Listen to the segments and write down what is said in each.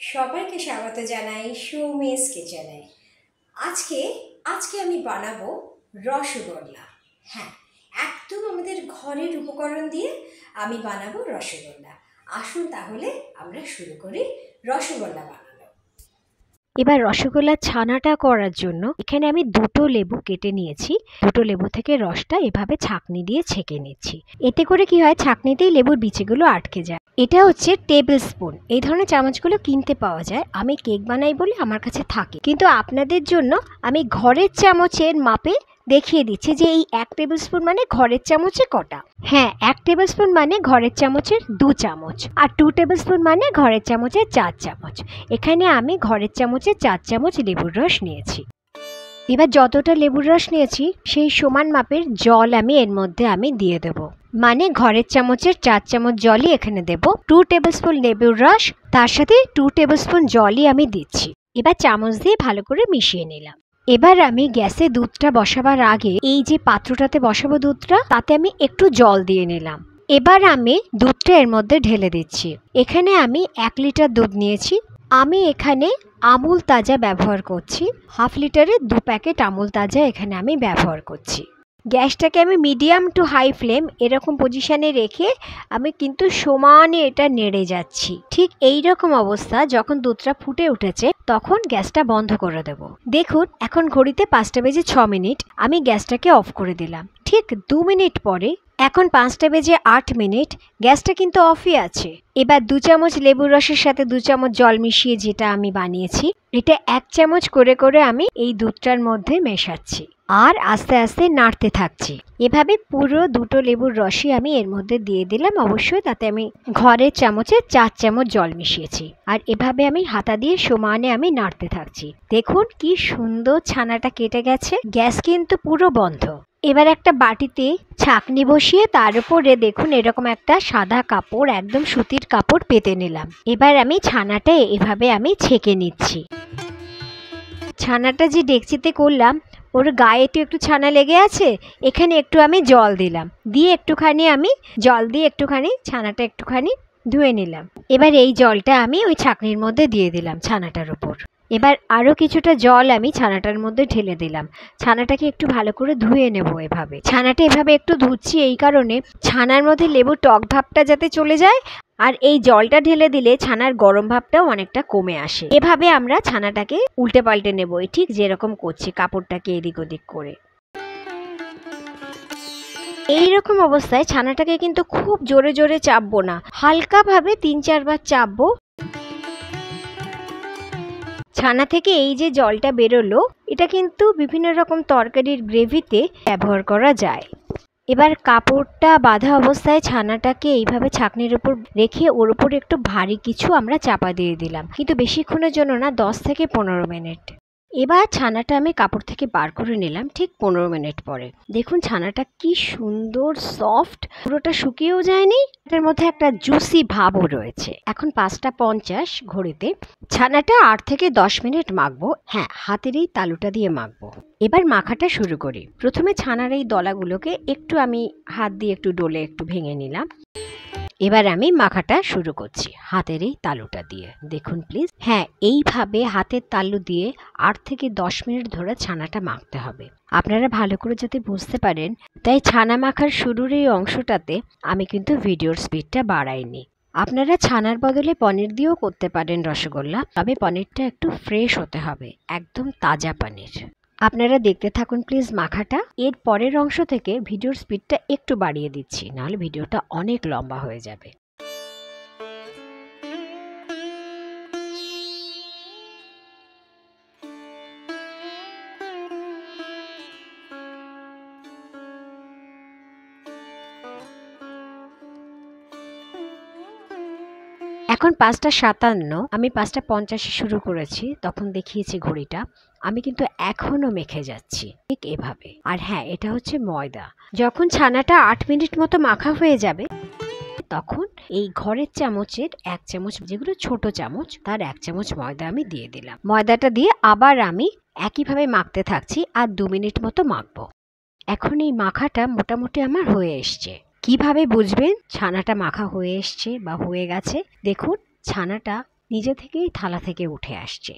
সবাইকে স্বাগত জানাই সৌমিস কিচেনে। আজকে আজকে আমি বানাবো রসগোল্লা। হ্যাঁ, একদম আমাদের ঘরের উপকরণ দিয়ে আমি বানাবো রসগোল্লা। আসুন তাহলে আমরা শুরু করি রসগোল্লা বানানো। এবার রসগোল্লার ছানাটা করার জন্য এখানে আমি দুটো লেবু কেটে নিয়েছি। দুটো লেবু থেকে রসটা এভাবে ছাঁকনি দিয়ে ছেঁকে নিচ্ছি। এতে করে কি হয়, ছাঁকনিতেই লেবুর বিচিগুলো আটকে যায়। এটা হচ্ছে টেবিল স্পুন। এই ধরনের চামচগুলো কিনতে পাওয়া যায়। আমি কেক বানাই বলে আমার কাছে থাকে, কিন্তু আপনাদের জন্য আমি ঘরের চামচের মাপে দেখিয়ে দিচ্ছি যে এই 1 টেবিল স্পুন মানে ঘরের চামচে কটা। হ্যাঁ, 1 টেবিল স্পুন মানে ঘরের চামচের 2 চামচ, আর 2 টেবিল স্পুন মানে ঘরের চামচের 4 চামচ। এখানে আমি ঘরের চামচে 4 চামচ লেবুর রস নিয়েছি। এবার যতটা লেবুর রস নিয়েছি সেই সমান মাপের জল এর মধ্যে দিয়ে দেব। মানে ঘরের চামচের 4 চামচ জলই এখানে দেব। 2 টেবিল স্পুন লেবুর রস, তার সাথে 2 টেবিল স্পুন জলই আমি দিচ্ছি। এবার চামচ দিয়ে ভালো করে মিশিয়ে নিলাম। এবার আমি গ্যাসে দুধটা বসাবার আগে এই যে পাত্রটাতে বসাবো দুধটা, তাতে আমি একটু জল দিয়ে নিলাম। এবার আমি দুধটা এর মধ্যে ঢেলে দিচ্ছি। এখানে আমি 1 লিটার দুধ নিয়েছি। আমি এখানে আমুল তাজা ব্যবহার করছি। 1/2 লিটারে 2 প্যাকেট আমুল তাজা এখানে আমি ব্যবহার করছি। গ্যাসটাকে আমি মিডিয়াম টু হাই ফ্লেম এরকম পজিশনে রেখে আমি কিন্তু সমানে এটা নেড়ে যাচ্ছি। ঠিক এই রকম অবস্থা যখন দুধটা ফুটে উঠেছে তখন গ্যাসটা বন্ধ করে দেব। দেখুন এখন ঘড়িতে 5টা বেজে 6 মিনিট। আমি গ্যাসটাকে অফ করে দিলাম। ঠিক 2 মিনিট পরে এখন 5টা বেজে 8 মিনিট, গ্যাসটা কিন্তু অফই আছে। এবার 2 চামচ লেবুর রসের সাথে 2 চামচ জল মিশিয়ে যেটা আমি বানিয়েছি, এটা 1 চামচ করে করে আমি এই দুধটার মধ্যে মেশাচ্ছি আর আস্তে আস্তে নাড়তে থাকছি। এভাবে পুরো দুটো লেবুর রসই আমি এর মধ্যে দিয়ে দিলাম। অবশ্যই তাতে আমি ঘরের চামচে 4 চামচ জল মিশিয়েছি। আর এভাবে আমি হাতা দিয়ে সমানে আমি নাড়তে থাকছি। দেখুন কি সুন্দর ছানাটা কেটে গেছে। গ্যাস কিন্তু পুরো বন্ধ। এবার একটা বাটিতে ছাঁকনি বসিয়ে তার উপরে দেখুন এরকম একটা সাদা কাপড়, একদম সুতির কাপড় পেতে নিলাম। এবার আমি ছানাটা এভাবে আমি ছেঁকে নিচ্ছি। ছানাটা যে ডেকচিতে করলাম ওর গায়ে একটু ছানা লেগে আছে, এখানে একটু আমি জল দিলাম, দিয়ে একটুখানি আমি জল দিয়ে একটুখানি ছানাটা একটুখানি ধুয়ে নিলাম। এবার এই জলটা আমি ওই ছাঁকনির মধ্যে দিয়ে দিলাম ছানাটার উপর। এবার আরও কিছুটা জল আমি ছানাটার মধ্যে ঢেলে দিলাম। ছানাটাকে একটু ভালো করে ধুয়ে নেব। এভাবে ছানাটা এভাবে একটু ধুচ্ছি এই কারণে, ছানার মধ্যে লেবুর টক ভাবটা যাতে চলে যায়, আর এই জলটা ঢেলে দিলে ছানার গরম ভাবটাও অনেকটা কমে আসে। এভাবে আমরা ছানাটাকে উল্টে পাল্টে নেব, ঠিক যেরকম করছি কাপড়টাকে এদিক ওদিক করে। এই রকম অবস্থায় ছানাটাকে কিন্তু খুব জোরে জোরে চাপবো না, হালকাভাবে 3-4 বার চাপবো। ছানা থেকে এই যে জলটা বেরোলো, এটা কিন্তু বিভিন্ন রকম তরকারির গ্রেভিতে ব্যবহার করা যায়। এবার কাপড়টা বাঁধা অবস্থায় ছানাটাকে এইভাবে ছাঁকনির উপর রেখে ওর উপর একটু ভারী কিছু আমরা চাপা দিয়ে দিলাম, কিন্তু বেশিক্ষণের জন্য না, 10 থেকে 15 মিনিট। এবার ছানাটা আমি কাপড় থেকে বার করে নিলাম ঠিক 15 মিনিট পরে। দেখুন ছানাটা কি সুন্দর সফট, পুরোটা শুকিয়েও যায়নি, এটার মধ্যে একটা জুসি ভাবও রয়েছে। এখন 5টা 50 ঘড়িতে। ছানাটা 8 থেকে 10 মিনিট মাখবো। হ্যাঁ, হাতের এই তালুটা দিয়ে মাখবো। এবার মাখাটা শুরু করি। প্রথমে ছানার এই দলাগুলোকে একটু আমি হাত দিয়ে একটু ডলে একটু ভেঙে নিলাম। এবার আমি মাখাটা শুরু করছি হাতের এই তালুটা দিয়ে। দেখুন প্লিজ, হ্যাঁ এইভাবে হাতের তালু দিয়ে 8 থেকে 10 মিনিট ধরে ছানাটা মাখতে হবে। আপনারা ভালো করে যাতে বুঝতে পারেন তাই ছানা মাখার শুরুর এই অংশটাতে আমি কিন্তু ভিডিওর স্পিডটা বাড়াইনি। আপনারা ছানার বদলে পনির দিয়েও করতে পারেন রসগোল্লা, তবে পনিরটা একটু ফ্রেশ হতে হবে, একদম তাজা পনির। আপনারা দেখতে থাকুন প্লিজ মাখাটা। এর পরের অংশ থেকে ভিডিওর স্পিডটা একটু বাড়িয়ে দিচ্ছি, নাহলে ভিডিওটা অনেক লম্বা হয়ে যাবে। এখন 5টা 57, আমি 5টা 50 শুরু করেছি, তখন দেখিয়েছি ঘড়িটা। আমি কিন্তু এখনো মেখে যাচ্ছি ঠিক এভাবে। আর হ্যাঁ, এটা হচ্ছে ময়দা। যখন ছানাটা 8 মিনিট মতো মাখা হয়ে যাবে তখন এই ঘরের চামচের 1 চামচ, যেগুলো ছোট চামচ, তার 1 চামচ ময়দা আমি দিয়ে দিলাম। ময়দাটা দিয়ে আবার আমি একইভাবে মাখতে থাকছি আর 2 মিনিট মতো মাখবো। এখন এই মাখাটা মোটামুটি আমার হয়ে এসছে। কিভাবে বুঝবেন ছানাটা মাখা হয়ে এসছে বা হয়ে গেছে? দেখুন ছানাটা নিজে থেকেই থালা থেকে উঠে আসছে।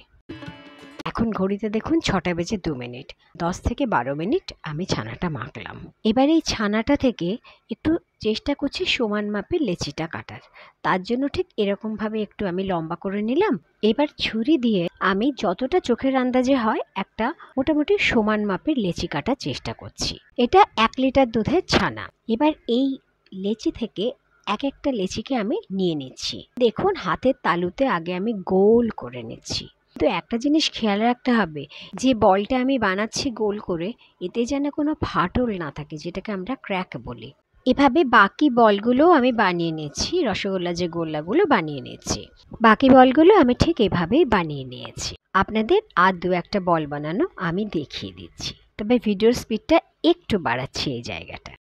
এখন ঘড়িতে দেখুন 6টা বেজে 2 মিনিট। 10 থেকে 12 মিনিট আমি ছানাটা মাখলাম। এবার এই ছানাটা থেকে একটু চেষ্টা করছি সমান মাপের লেচিটা কাটার। তার জন্য ঠিক এরকমভাবে একটু আমি লম্বা করে নিলাম। এবার ছুরি দিয়ে আমি যতটা চোখের আন্দাজে হয় একটা মোটামুটি সমান মাপের লেচি কাটার চেষ্টা করছি। এটা 1 লিটার দুধের ছানা। এবার এই লেচি থেকে এক একটা লেচিকে আমি নিয়ে নিচ্ছি। দেখুন হাতের তালুতে আগে আমি গোল করে নিচ্ছি। তো একটা জিনিস খেয়াল রাখতে হবে, যে বলটা আমি বানাচ্ছি গোল করে, এতে যেন কোনো ফাটল না থাকে, যেটাকে আমরা ক্র্যাক বলি। এভাবে বাকি বলগুলো আমি বানিয়ে নিচ্ছি, রসগোল্লা যে গোল্লাগুলো বানিয়ে নিচ্ছি, বাকি বলগুলো আমি ঠিক এভাবেই বানিয়ে নিয়েছি। আপনাদের আর 2-1টা বল বানানো আমি দেখিয়ে দিচ্ছি, তবে ভিডিওর স্পিডটা একটু বাড়াচ্ছি এই জায়গাটা।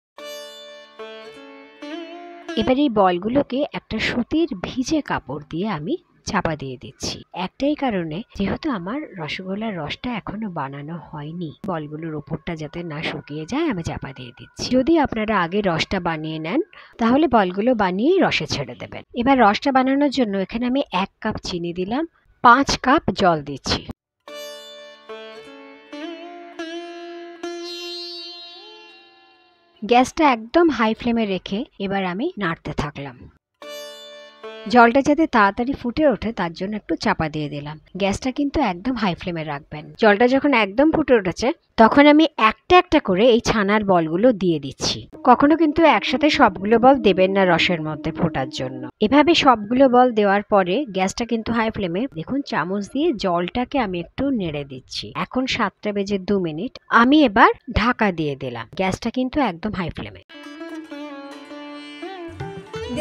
এবার এই বলগুলোকে একটা সুতির ভিজে কাপড় দিয়ে আমি চাপা দিয়ে দিচ্ছি। একটাই কারণে, যেহেতু আমার রসগোল্লার রসটা এখনো বানানো হয়নি, বলগুলোর ওপরটা যাতে না শুকিয়ে যায় আমি চাপা দিয়ে দিচ্ছি। যদি আপনারা আগে রসটা বানিয়ে নেন তাহলে বলগুলো বানিয়েই রসে ছেড়ে দেবেন। এবার রসটা বানানোর জন্য এখানে আমি 1 কাপ চিনি দিলাম, 5 কাপ জল দিচ্ছি। গ্যাসটা একদম হাই ফ্লেমে রেখে এবার আমি নাড়তে থাকলাম। জলটা যাতে তাড়াতাড়ি ফুটে ওঠে তার জন্য একটু চাপা দিয়ে দিলাম। গ্যাসটা কিন্তু একদম হাই ফ্লেমে রাখবেন। জলটা যখন একদম ফুটে উঠেছে তখন আমি একটা একটা করে এই ছানার বলগুলো দিয়ে দিচ্ছি। কখনো কিন্তু একসাথে সবগুলো বল দেবেন না রসের মধ্যে ফোটার জন্য। এভাবে সবগুলো বল দেওয়ার পরে গ্যাসটা কিন্তু হাই ফ্লেমে, দেখুন চামচ দিয়ে জলটাকে আমি একটু নেড়ে দিচ্ছি। এখন 7টা বেজে 2 মিনিট আমি এবার ঢাকা দিয়ে দিলাম। গ্যাসটা কিন্তু একদম হাই ফ্লেমে।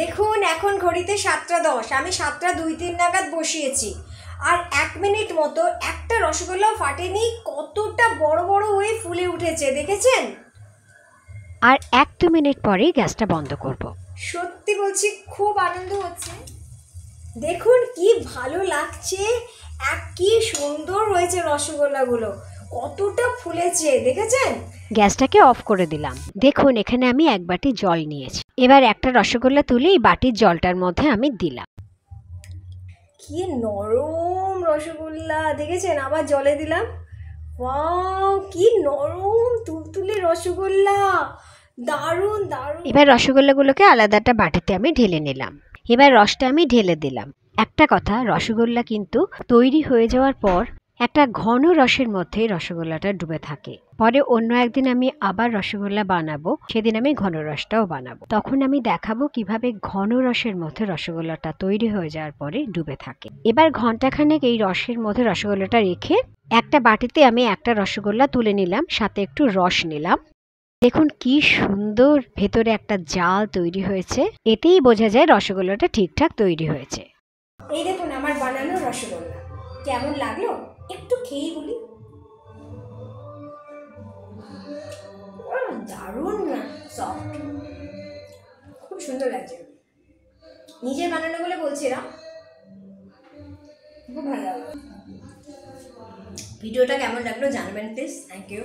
দেখুন এখন ঘড়িতে 7টা 10, আমি 7টা 2-3 নাগাদ বসিয়েছি, আর 1 মিনিট মতো একটা রসগোল্লাও ফাটেনি। কতটা বড় বড় হয়ে ফুলে উঠেছে দেখেছেন? আর 1-2 মিনিট পরেই গ্যাসটা বন্ধ করব। সত্যি বলছি খুব আনন্দ হচ্ছে। দেখুন কি ভালো লাগছে, কি সুন্দর হয়েছে রসগোল্লাগুলো, কতটা ফুলেছে দেখেছেন? গ্যাসটাকে অফ করে দিলাম। দেখুন এখানে আমি 1 বাটি জল নিয়েছি। এবার একটা রসগোল্লা তুলে এই বাটির জলটার মধ্যে আমি দিলাম। কি নরম রসগোল্লা দেখেছেন? আবার জলে দিলাম। ওয়াও, কি নরম তুলতুলে রসগোল্লা, দারুণ দারুণ। এবার রসগোল্লাগুলোকে আলাদা একটা বাটিতে আমি ঢেলে নিলাম। এবার রসটা আমি ঢেলে দিলাম। একটা কথা, রসগোল্লা কিন্তু তৈরি হয়ে যাওয়ার পর একটা ঘন রসের মধ্যে রসগোল্লাটা ডুবে থাকে। পরে অন্য একদিন আমি আবার রসগোল্লা বানাবো, সেদিন আমি ঘন রসটাও বানাবো। তখন আমি দেখাবো কিভাবে ঘন রসের মধ্যে রসগোল্লাটা তৈরি হয়ে যাওয়ার পরে ডুবে থাকে। এবার ঘন্টাখানেক এই রসের মধ্যে রসগোল্লাটা রেখে একটা বাটিতে আমি একটা রসগোল্লা তুলে নিলাম, সাথে একটু রস নিলাম। দেখুন কি সুন্দর ভেতরে একটা জাল তৈরি হয়েছে। এতেই বোঝা যায় রসগোল্লাটা ঠিকঠাক তৈরি হয়েছে। এই দেখুন আমার বানানো রসগোল্লা, কেমন লাগলো একটু খেয়েই বলি। দারুণ না, সফট, খুব সুন্দর লাগছে। নিজের বানানো বলে বলছিলাম, খুব ভালো লাগলো। ভিডিওটা কেমন লাগলো জানাবেন প্লিজ। Thank you.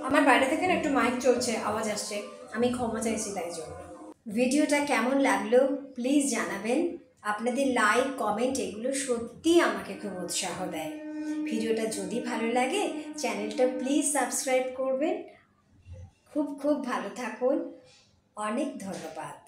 আমার বাইরে থেকে না একটু মাইক চলছে, আওয়াজ আসছে, আমি ক্ষমা চাইছি তাই জন্য। ভিডিওটা কেমন লাগলো প্লিজ জানাবেন। আপনাদের লাইক কমেন্ট এগুলো সত্যিই আমাকে খুব উৎসাহ দেয়। ভিডিওটা যদি ভালো লাগে চ্যানেলটা প্লিজ সাবস্ক্রাইব করবেন। খুব খুব ভালো থাকুন, অনেক ধন্যবাদ।